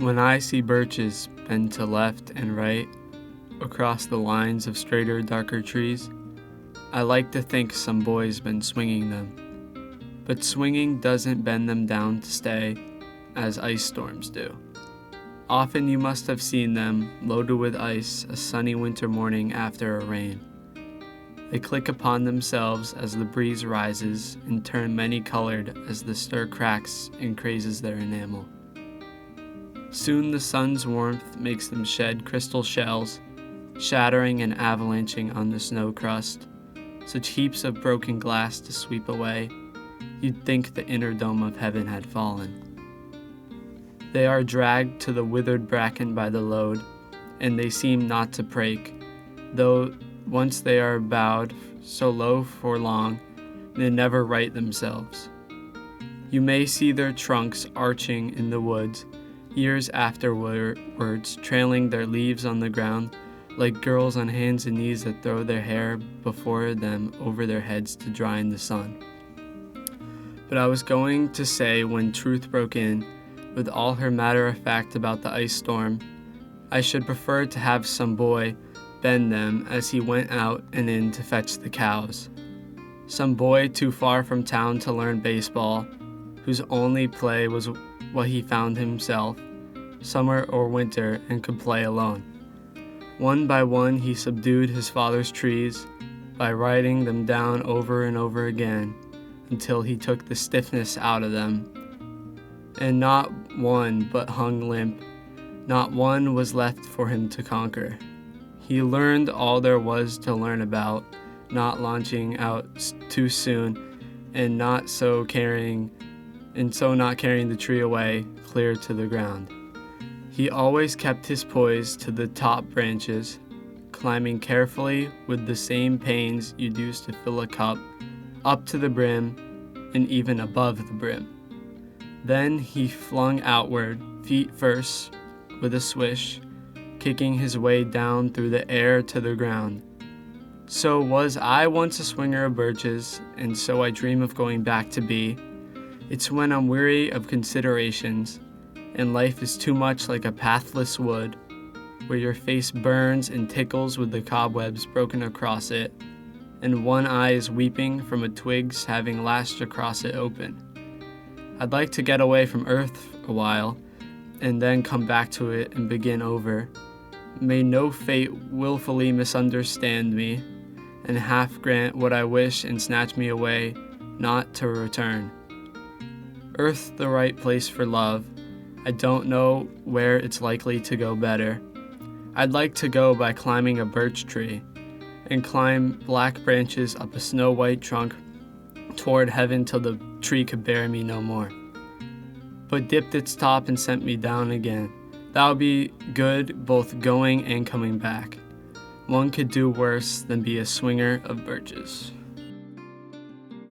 When I see birches bend to left and right across the lines of straighter, darker trees, I like to think some boy's been swinging them. But swinging doesn't bend them down to stay, as ice storms do. Often you must have seen them loaded with ice a sunny winter morning after a rain. They click upon themselves as the breeze rises and turn many-colored as the stir cracks and crazes their enamel. Soon the sun's warmth makes them shed crystal shells, shattering and avalanching on the snow crust, such heaps of broken glass to sweep away, you'd think the inner dome of heaven had fallen. They are dragged to the withered bracken by the load, and they seem not to break, though once they are bowed so low for long, they never right themselves. You may see their trunks arching in the woods, years afterwards, trailing their leaves on the ground, like girls on hands and knees that throw their hair before them over their heads to dry in the sun. But I was going to say, when truth broke in, with all her matter-of-fact about the ice storm, I should prefer to have some boy bend them as he went out and in to fetch the cows. Some boy too far from town to learn baseball, whose only play was what he found himself, summer or winter, and could play alone. One by one he subdued his father's trees by writing them down over and over again until he took the stiffness out of them. And not one but hung limp, not one was left for him to conquer. He learned all there was to learn about, not launching out too soon and not carrying the tree away clear to the ground. He always kept his poise to the top branches, climbing carefully with the same pains you'd use to fill a cup, up to the brim and even above the brim. Then he flung outward, feet first, with a swish, kicking his way down through the air to the ground. So was I once a swinger of birches, and so I dream of going back to be. It's when I'm weary of considerations, and life is too much like a pathless wood, where your face burns and tickles with the cobwebs broken across it, and one eye is weeping from a twig's having lashed across it open. I'd like to get away from earth a while, and then come back to it and begin over. May no fate willfully misunderstand me, and half grant what I wish and snatch me away, not to return. Earth the right place for love, I don't know where it's likely to go better. I'd like to go by climbing a birch tree, and climb black branches up a snow-white trunk toward heaven till the tree could bear me no more. But dipped its top and sent me down again. That would be good both going and coming back. One could do worse than be a swinger of birches.